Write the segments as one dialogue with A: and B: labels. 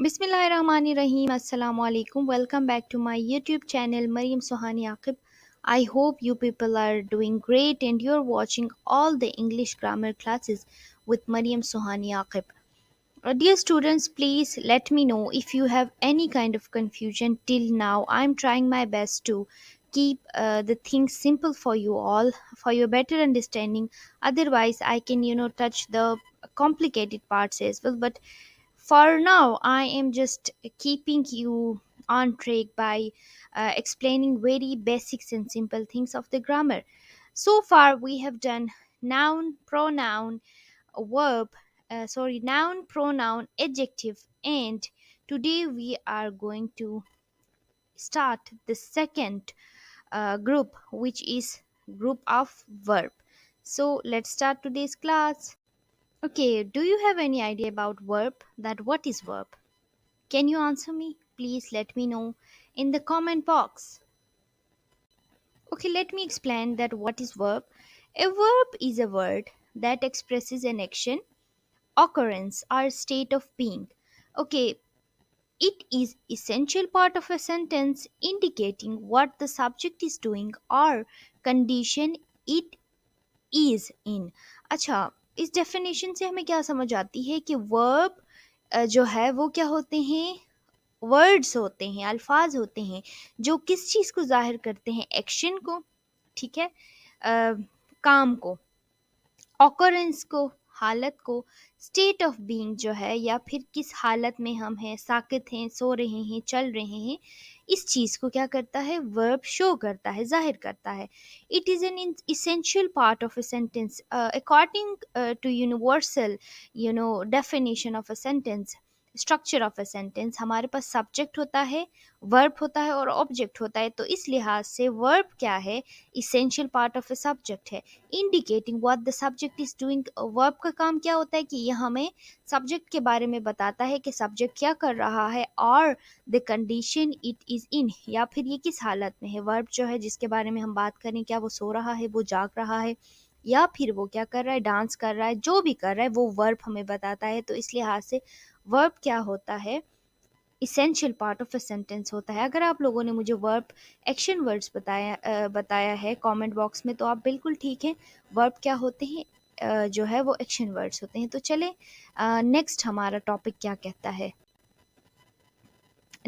A: Bismillahirrahmanirrahim. Assalamu alaikum. Welcome back to my YouTube channel, Mariam Sohani Aqib. I hope you people are doing great and you're watching all the English grammar classes with Mariam Sohani Aqib. Dear students, please let me know if you have any kind of confusion till now. I'm trying my best to keep the things simple for you all, for your better understanding. Otherwise, I can, touch the complicated parts as well. But for now, I am just keeping you on track by explaining very basics and simple things of the grammar. So far, we have done noun, pronoun, verb, noun, pronoun, adjective, and today we are going to start the second group, which is group of verb. So let's start today's class. Okay, do you have any idea about verb? That what is verb? Can you answer me? Please let me know in the comment box. Okay, let me explain that what is verb. A verb is a word that expresses an action, occurrence or state of being. Okay, it is essential part of a sentence indicating what the subject is doing or condition it is in. अच्छा, इस definition से हमें क्या समझ आती है कि verb जो है वो क्या होते हैं, वर्ड्स होते हैं, अल्फाज होते हैं जो किस चीज़ को ज़ाहिर करते हैं, एक्शन को, ठीक है, काम को, ऑकरेंस को, हालत को, स्टेट ऑफ बीइंग जो है या फिर किस हालत में हम हैं, साकित हैं, सो रहे हैं, चल रहे हैं, इस चीज़ को क्या करता है, वर्ब शो करता है, जाहिर करता है. It is an essential part of a sentence according to universal definition of a sentence, structure of a sentence. हमारे पास सब्जेक्ट होता है, वर्ब होता है और ऑब्जेक्ट होता है. तो इस लिहाज से वर्ब क्या है, essential part of a subject है, indicating what the subject is doing. Verb का काम क्या होता है कि यह हमें सब्जेक्ट के बारे में बताता है कि सब्जेक्ट क्या कर रहा है और the condition it is in, या फिर ये किस हालत में है. वर्ब जो है जिसके बारे में हम बात करें, क्या वो सो रहा है, वो जाग रहा है, या फिर वो क्या कर रहा है, डांस कर रहा है, जो भी कर रहा है वो वर्ब हमें बताता है. तो इस लिहाज से वर्ब क्या होता है, essential part of a sentence होता है. अगर आप लोगों ने मुझे वर्ब एक्शन वर्ड्स बताया है कमेंट बॉक्स में, तो आप बिल्कुल ठीक हैं. वर्ब क्या होते हैं, जो है वो एक्शन वर्ड्स होते हैं. तो चलें नेक्स्ट हमारा टॉपिक क्या कहता है.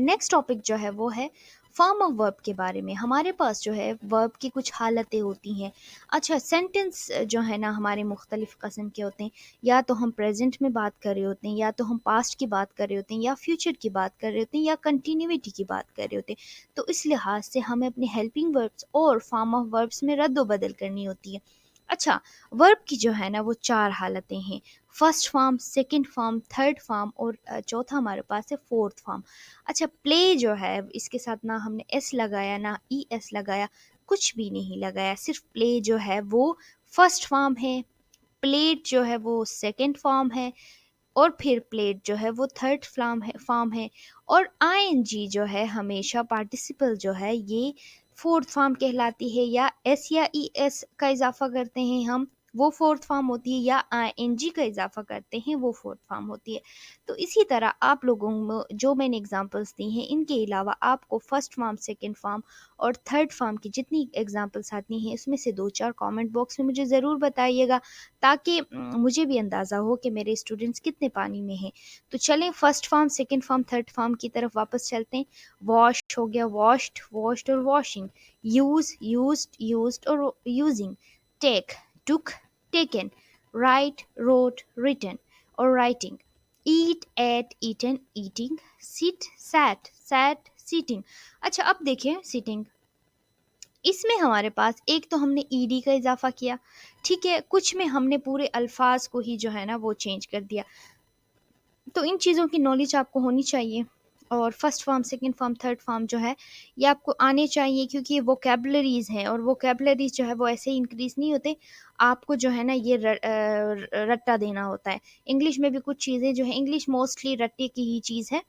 A: नेक्स्ट टॉपिक जो है वो है फॉर्म ऑफ वर्ब के बारे में. हमारे पास जो है वर्ब की कुछ हालतें होती हैं. अच्छा, सेंटेंस जो है ना हमारे मुख्तलिफ़ कस्म के होते हैं. या तो हम प्रेजेंट में बात कर रहे होते हैं, या तो हम पास्ट की बात कर रहे होते हैं, या फ्यूचर की बात कर रहे होते हैं, या कंटिन्यूटी की बात कर रहे होते हैं. तो इस लिहाज से हमें अपने हेल्पिंग वर्ब्स और फॉर्म ऑफ वर्ब्स में रद्द बदल करनी होती है. अच्छा, वर्ब की जो है ना वो चार हालतें हैं. First form, second form, third form और चौथा हमारे पास है फोर्थ फॉर्म. अच्छा, प्ले जो है इसके साथ ना हमने एस लगाया ना ई एस लगाया, कुछ भी नहीं लगाया, सिर्फ प्ले जो है वो फर्स्ट फॉर्म है, प्लेट जो है वो सेकंड फॉर्म है, और फिर प्लेट जो है वो थर्ड फॉर्म है और आईएनजी जो है हमेशा पार्टिसिपल जो है ये फोर्थ फॉर्म कहलाती है. या एस या ई एस का इजाफा करते हैं हम, वो फोर्थ फॉर्म होती है, या आईएनजी का इजाफा करते हैं वो फोर्थ फॉर्म होती है. तो इसी तरह आप लोगों में जो मैंने एग्जांपल्स दी हैं, इनके अलावा आपको फर्स्ट फॉर्म, सेकंड फॉर्म और थर्ड फॉर्म की जितनी एग्जांपल्स आती हैं उसमें से दो चार कमेंट बॉक्स में मुझे ज़रूर बताइएगा, ताकि मुझे भी अंदाज़ा हो कि मेरे स्टूडेंट्स कितने पानी में हैं. तो चलें first form, second form, third form की तरफ वापस चलते हैं. वॉश हो गया, वॉश्ड, वॉश्ड और वॉशिंग. यूज़, यूज्ड, यूज्ड और using. Take, took, taken. Write, wrote, written और writing. Eat, ate, eaten, eating. Sit, sat, sat, sitting. अच्छा, अब देखें सिटिंग. इसमें हमारे पास एक तो हमने ईडी का इजाफा किया, ठीक है, कुछ में हमने पूरे अल्फाज को ही जो है ना वो चेंज कर दिया. तो इन चीज़ों की नॉलेज आपको होनी चाहिए. और first form, second form, third form जो है ये आपको आने चाहिए, क्योंकि ये वोकेबलरीज़ हैं और वोकेबलरीज़ जो है वो ऐसे ही इंक्रीज़ नहीं होते. आपको जो है ना ये रट्टा देना होता है. इंग्लिश में भी कुछ चीज़ें जो है, इंग्लिश मोस्टली रट्टे की ही चीज़ है,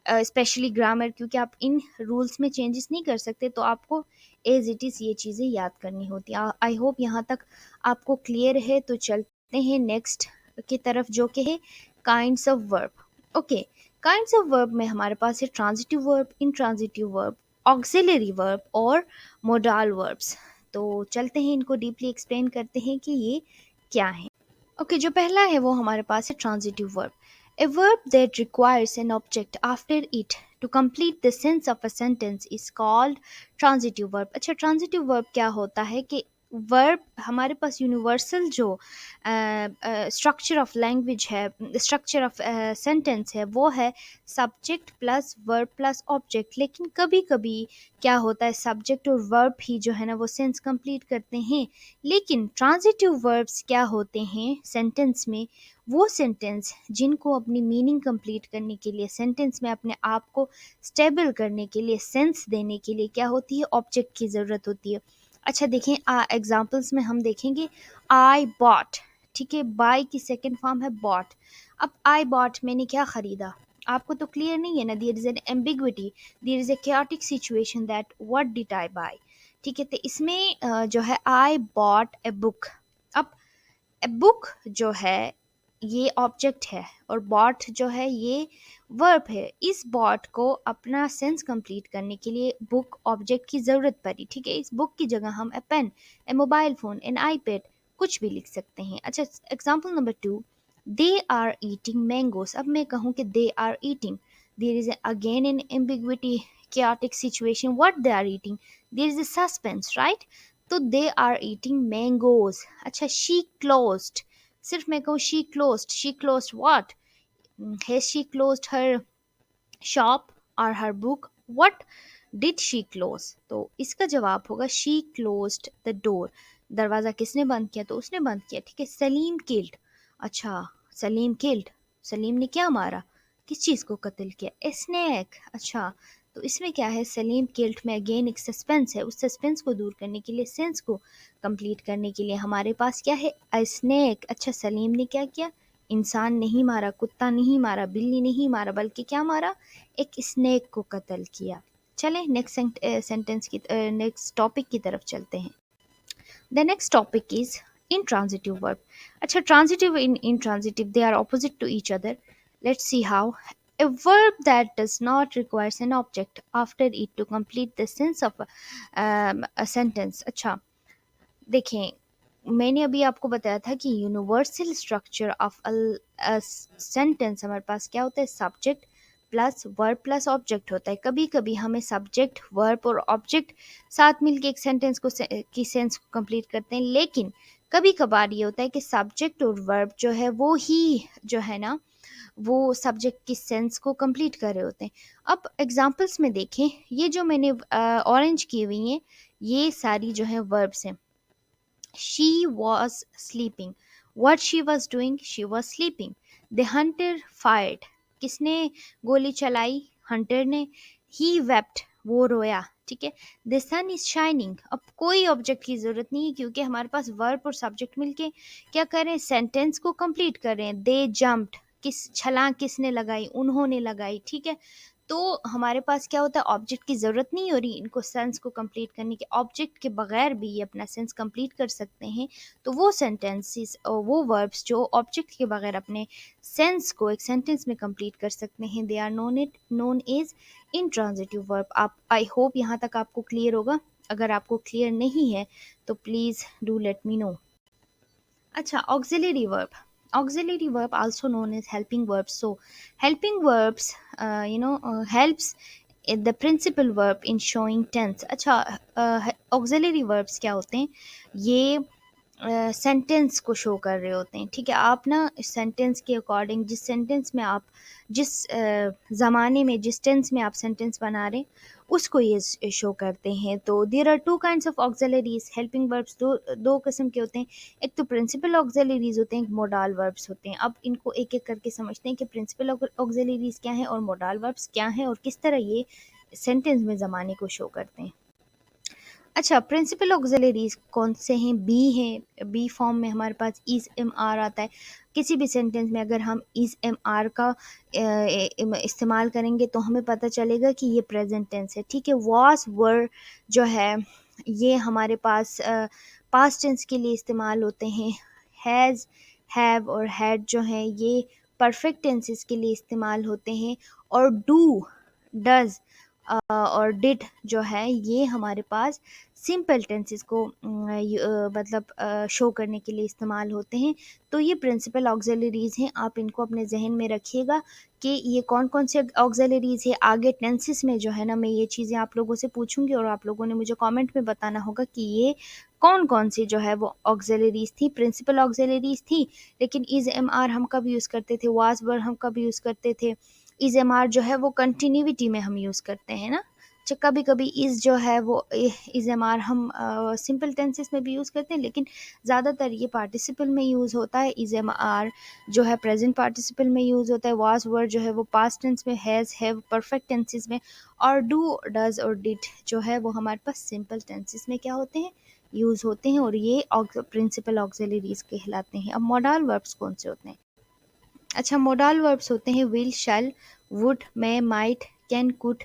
A: स्पेशली ग्रामर, क्योंकि आप इन रूल्स में चेंजेस नहीं कर सकते. तो आपको एज इट इज़ ये चीज़ें याद करनी होती हैं. आई होप यहाँ तक आपको क्लियर है. तो चलते हैं नेक्स्ट की तरफ, जो कि है kinds of verb. Okay, kinds of verb में हमारे पास है transitive verb, intransitive verb, auxiliary verb और मोडाल वर्ब्स। तो चलते हैं इनको डीपली एक्सप्लेन करते हैं कि ये क्या है। ओके, जो पहला है वो हमारे पास है transitive verb. A verb that requires an object after it to complete the sense of a sentence is called transitive verb. अच्छा, ट्रांजिटिव वर्ब क्या होता है कि वर्ब हमारे पास यूनिवर्सल जो स्ट्रक्चर ऑफ लैंग्वेज है, स्ट्रक्चर ऑफ सेंटेंस है, वो है subject plus verb plus object. लेकिन कभी कभी क्या होता है, सब्जेक्ट और वर्ब ही जो है ना वो सेंस कंप्लीट करते हैं। लेकिन ट्रांजिटिव वर्ब्स क्या होते हैं सेंटेंस में, वो सेंटेंस जिनको अपनी मीनिंग कंप्लीट करने के लिए, सेंटेंस में अपने आप को स्टेबल करने के लिए, सेंस देने के लिए क्या होती है, ऑब्जेक्ट की ज़रूरत होती है। अच्छा देखें, एग्जांपल्स में हम देखेंगे आई बॉट, ठीक है, बाय की सेकंड फॉर्म है बॉट। अब आई बॉट, मैंने क्या ख़रीदा, आपको तो क्लियर नहीं है ना, there is an ambiguity, there is a chaotic situation that what did I buy. ठीक है, तो इसमें जो है आई बॉट ए बुक। अब ए बुक जो है ये ऑब्जेक्ट है और बॉट जो है ये वर्ब है। इस बॉट को अपना सेंस कंप्लीट करने के लिए बुक ऑब्जेक्ट की ज़रूरत पड़ी। ठीक है, इस बुक की जगह हम a pen, a mobile phone, an iPad कुछ भी लिख सकते हैं। अच्छा, example number 2, they are eating mangoes. अब मैं कहूँ कि they are eating, there is again an ambiguity, chaotic situation, what they are eating, there is a suspense, right? तो दे आर ईटिंग मैंगोज। अच्छा, शी क्लोज्ड, सिर्फ मैं कहूँ she closed what, has she closed her shop और her book, what did she close. तो इसका जवाब होगा शी क्लोज्ड द डोर। दरवाज़ा किसने बंद किया, तो उसने बंद किया। ठीक है, सलीम किल्ड। अच्छा, सलीम किल्ड, सलीम ने क्या मारा, किस चीज़ को कत्ल किया, ए स्नैक। अच्छा, तो इसमें क्या है, सलीम किल्ड में अगेन एक सस्पेंस है। उस सस्पेंस को दूर करने के लिए, सेंस को कंप्लीट करने के लिए हमारे पास क्या है, अ स्नैक। अच्छा, सलीम ने क्या किया, इंसान नहीं मारा, कुत्ता नहीं मारा, बिल्ली नहीं मारा, बल्कि क्या मारा, एक स्नेक को कत्ल किया। चलें नेक्स्ट सेंटेंस की, नेक्स्ट टॉपिक की तरफ चलते हैं। The next topic is intransitive verb. अच्छा, transitive and intransitive, they are opposite to each other. Let's see how. A verb that does not requires an object after it to complete the sense of a sentence. अच्छा देखें, मैंने अभी आपको बताया था कि universal structure of a sentence हमारे पास क्या होता है, subject plus verb plus object होता है। कभी कभी हमें सब्जेक्ट, वर्ब और ऑब्जेक्ट साथ मिलके एक सेंटेंस को की सेंस को कंप्लीट करते हैं। लेकिन कभी कभार ये होता है कि सब्जेक्ट और वर्ब जो है वो ही जो है ना वो सब्जेक्ट की सेंस को कंप्लीट कर रहे होते हैं। अब एग्जांपल्स में देखें, ये जो मैंने ऑरेंज की हुई हैं ये सारी जो है वर्ब्स हैं। She was sleeping. What she was doing? She was sleeping. The hunter fired. किसने गोली चलाई, हंटर ने। He wept. वो रोया। ठीक है, द सन इज शाइनिंग। अब कोई ऑब्जेक्ट की ज़रूरत नहीं है क्योंकि हमारे पास वर्ब और सब्जेक्ट मिलके क्या कर रहे हैं, सेंटेंस को कंप्लीट कर रहे हैं। दे जम्प्ड, किस छलांग किसने लगाई, उन्होंने लगाई। ठीक है, तो हमारे पास क्या होता है, ऑब्जेक्ट की ज़रूरत नहीं हो रही इनको सेंस को कंप्लीट करने के। ऑब्जेक्ट के बगैर भी ये अपना सेंस कंप्लीट कर सकते हैं। तो वो सेंटेंसेस और वो वर्ब्स जो ऑब्जेक्ट के बगैर अपने सेंस को एक सेंटेंस में कंप्लीट कर सकते हैं, they are known as intransitive verb. आप, आई होप यहाँ तक आपको क्लियर होगा। अगर आपको क्लियर नहीं है तो please do let me know. अच्छा, auxiliary verb. Auxiliary verb also known as helping verbs. So helping verbs helps the principal verb in showing tense. अच्छा, auxiliary verbs क्या होते हैं, ये सेंटेंस को शो कर रहे होते हैं। ठीक है, आप ना सेंटेंस के अकॉर्डिंग, जिस सेंटेंस में आप, जिस ज़माने में, जिस टेंस में आप सेंटेंस बना रहे हैं उसको ये शो करते हैं। तो there are two kinds of auxiliaries. Helping verbs दो दो किस्म के होते हैं। एक तो प्रिंसिपल ऑक्सिलरीज होते हैं, एक मोडाल वर्ब्स होते हैं। अब इनको एक एक करके समझते हैं कि प्रिंसिपल ऑक्सिलरीज क्या हैं और मोडाल वर्ब्स क्या हैं और किस तरह ये सेंटेंस में ज़माने को शो करते हैं। अच्छा, प्रिंसिपल ऑक्सिलरीज कौन से हैं, बी हैं। बी फॉर्म में हमारे पास इज़ एम आर आता है। किसी भी सेंटेंस में अगर हम इज़ एम आर का इस्तेमाल करेंगे तो हमें पता चलेगा कि ये प्रेजेंट टेंस है। ठीक है, वॉज वर जो है ये हमारे पास पास्ट टेंस के लिए इस्तेमाल होते हैं। हैज़, हैव और हैड जो हैं ये परफेक्ट टेंसेस के लिए इस्तेमाल होते हैं, और डू, डज और डिड जो है ये हमारे पास सिंपल टेंसेस को मतलब शो करने के लिए इस्तेमाल होते हैं। तो ये प्रिंसिपल ऑक्सिलरीज हैं, आप इनको अपने जहन में रखिएगा कि ये कौन कौन से ऑक्सिलरीज है। आगे टेंसेस में जो है ना, मैं ये चीज़ें आप लोगों से पूछूंगी और आप लोगों ने मुझे कमेंट में बताना होगा कि ये कौन कौन सी जो है वो ऑक्सिलरीज थी, प्रिंसिपल ऑक्सिलरीज थी। लेकिन इज़ एम आर हम कब यूज़ करते थे, वाज वर हम कब यूज़ करते थे, इज़ एम आर जो है वो कंटिन्यूटी में हम यूज़ करते हैं ना। कभी कभी इज़ जो है वो इज़ एम आर हम सिंपल टेंसेस में भी यूज़ करते हैं, लेकिन ज़्यादातर ये पार्टिसिपल में यूज़ होता है। इज़ एम आर जो है प्रेजेंट पार्टिसिपल में यूज़ होता है। वाज वर जो है वो पास्ट टेंस में, हैज़ हैव परफेक्ट टेंसेस में, और डू डज और डिड जो है वो हमारे पास सिंपल टेंसेस में क्या होते हैं, यूज़ होते हैं, और ये प्रिंसिपल ऑक्सिलरीज कहलाते हैं। अब मॉडल वर्ब्स कौन से होते हैं? अच्छा, मॉडल वर्ब्स होते हैं will, shall, would, may, might, can, could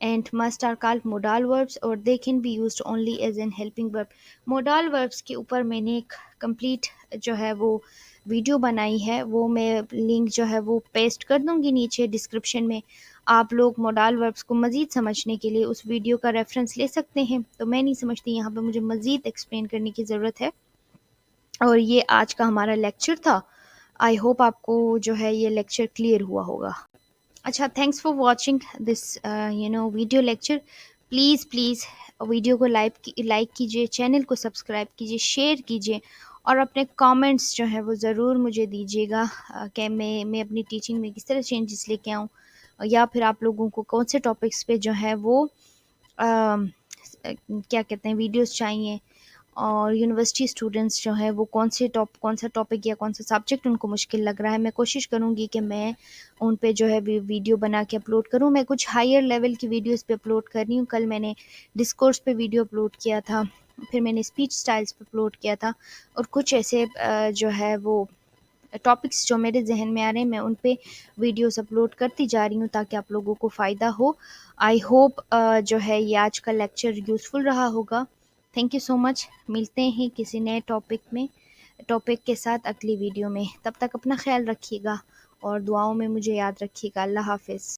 A: and must are called modal verbs, और they can be used only as an helping verb. modal verbs के ऊपर मैंने एक complete जो है वो वीडियो बनाई है, वो मैं लिंक जो है वो पेस्ट कर दूंगी नीचे डिस्क्रिप्शन में। आप लोग modal verbs को मज़ीद समझने के लिए उस वीडियो का रेफरेंस ले सकते हैं। तो मैं नहीं समझती यहाँ पे मुझे मज़ीद एक्सप्लेन करने की ज़रूरत है। और ये आज का हमारा लेक्चर था। आई होप आपको जो है ये लेक्चर क्लियर हुआ होगा। अच्छा, thanks for watching this video lecture. Please please video को लाइक कीजिए, चैनल को सब्सक्राइब कीजिए, शेयर कीजिए, और अपने कमेंट्स जो है वो ज़रूर मुझे दीजिएगा कि मैं अपनी टीचिंग में किस तरह चेंजेस लेके आऊँ, या फिर आप लोगों को कौन से टॉपिक्स पे जो है वो क्या कहते हैं वीडियोस चाहिए, और यूनिवर्सिटी स्टूडेंट्स जो है वो कौन सा टॉपिक या कौन सा सब्जेक्ट उनको मुश्किल लग रहा है, मैं कोशिश करूँगी कि मैं उन पे जो है वीडियो बना के अपलोड करूँ। मैं कुछ हायर लेवल की वीडियोस पे अपलोड कर रही हूँ। कल मैंने डिस्कोर्स पे वीडियो अपलोड किया था, फिर मैंने स्पीच स्टाइल्स पे अपलोड किया था, और कुछ ऐसे जो है वो टॉपिक्स जो मेरे जहन में आ रहे हैं मैं उन पे वीडियोस अपलोड करती जा रही हूँ ताकि आप लोगों को फ़ायदा हो। आई होप जो है ये आज का लेक्चर यूज़फुल रहा होगा। Thank you so much. मिलते हैं किसी नए टॉपिक के साथ अगली वीडियो में। तब तक अपना ख्याल रखिएगा और दुआओं में मुझे याद रखिएगा। अल्लाह हाफिज़।